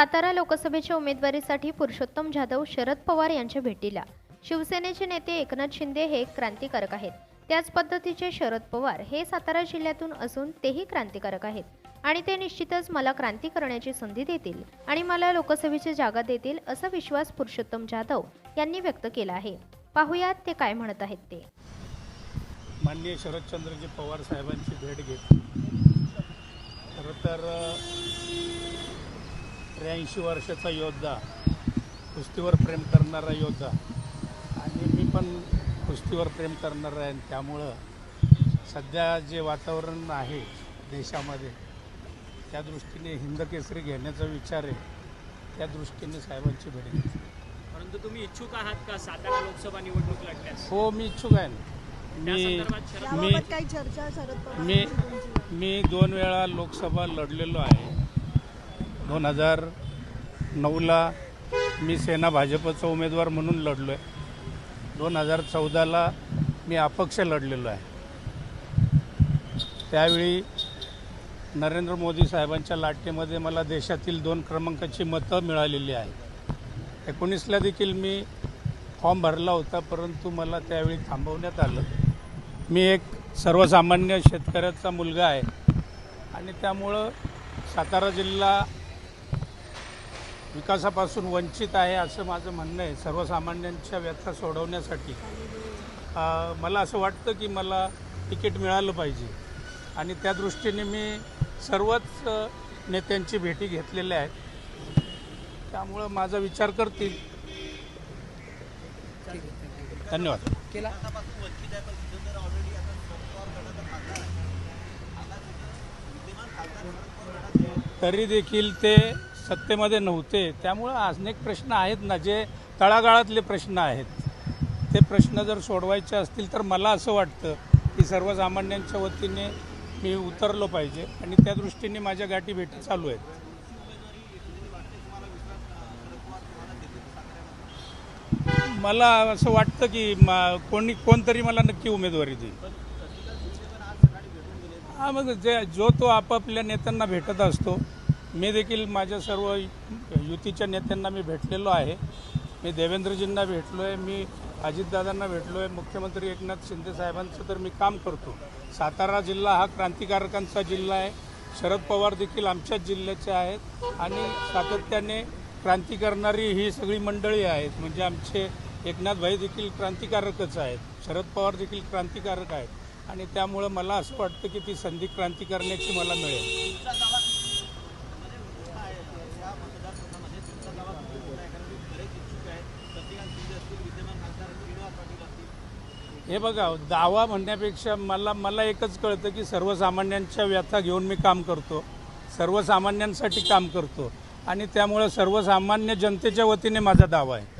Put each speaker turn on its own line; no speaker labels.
सातारा लोकसभेच्या उमेदवारीसाठी पुरुषोत्तम जाधव शरद पवार यांच्या भेटीला. शिवसेनेचे नेते एकनाथ शिंदे हे क्रांतिकारक आहेत. त्याच पद्धतीचे शरद पवार हे सातारा जिल्ह्यातून असून तेही क्रांतिकारक आहेत आणि ते निश्चितच मला क्रांती करण्याची संधी देतील आणि मला लोकसभेची जागा देतील असा विश्वास पुरुषोत्तम जाधव यांनी व्यक्त केला आहे. पाहुयात ते काय म्हणत आहेत ते.
माननीय शरदचंद्रजी पवार साहेबांची भेट घेतली. खरं तर 83 वर्षाचा योद्धा, कुस्तीवर प्रेम करणारा योद्धा आणि मी पण कुस्तीवर प्रेम करणारा आहे. त्यामुळं सध्या जे वातावरण आहे देशामध्ये त्या दृष्टीने हिंदकेसरी घेण्याचा विचार आहे. त्या दृष्टीने साहेबांची भेट घेतली.
परंतु तुम्ही इच्छुक आहात का सातारा लोकसभा निवडणूक लढण्यास?
हो, मी इच्छुक आहे ना. मी 2 वेळा लोकसभा लढलेलो आहे. 2009ला मी सेना भाजपचा उमेदवार म्हणून लढलो आहे. 2014ला मी अपक्ष लढलेलो आहे. त्यावेळी नरेंद्र मोदी साहेबांच्या लाटेमध्ये मला देशातील 2 क्रमांकाची मतं मिळालेली आहेत. 19ला देखील मी फॉर्म भरला होता, परंतु मला त्यावेळी थांबवण्यात आलं. मी एक सर्वसामान्य शेतकऱ्याचा मुलगा आहे आणि त्यामुळं सातारा जिल्हा विकासापासून वंचित आहे असं माझं म्हणणं आहे. सर्वसामान्यांच्या व्यथा सोडवण्यासाठी मला असं वाटतं की मला तिकीट मिळालं पाहिजे आणि त्या दृष्टीने मी सर्वच नेत्यांची भेटी घेतलेल्या आहेत. त्यामुळं माझा विचार करतील. धन्यवाद. तरी देखील ते सत्तेमध्ये नव्हते. त्यामुळं अनेक प्रश्न आहेत ना, जे तळागाळातले प्रश्न आहेत. ते प्रश्न जर सोडवायचे असतील तर मला असं वाटतं की सर्वसामान्यांच्या वतीने मी उतरलो पाहिजे आणि त्या दृष्टीने माझ्या गाठी भेटी चालू आहेत. मला असं वाटतं की कोणतरी मला नक्की उमेदवारी देईल. मग जो तो आपापल्या नेत्यांना भेटत असतो. मी देखील माझ्या सर्व युतीच्या नेत्यांना मी भेटलेलो आहे. मी देवेंद्रजींना भेटलो आहे, मी अजितदादांना भेटलो आहे, मुख्यमंत्री एकनाथ शिंदे साहेबांचं तर मी काम करतो. सातारा जिल्हा हा क्रांतिकारकांचा जिल्हा आहे. शरद पवार देखील आमच्याच जिल्ह्याचे आहेत आणि सातत्याने क्रांती करणारी ही सगळी मंडळी आहेत. म्हणजे आमचे एकनाथभाई देखील क्रांतिकारकच आहेत, शरद पवार देखील क्रांतिकारक आहेत आणि त्यामुळं मला असं वाटतं की ती संधी क्रांती करण्याची मला मिळेल. हे बघा, दावा म्हणण्यापेक्षा मला एकच कळतं की सर्वसामान्यांच्या व्यथा घेऊन मी काम करतो, सर्वसामान्यांसाठी काम करतो आणि त्यामुळे सर्वसामान्य जनतेच्या वतीने माझा दावा आहे.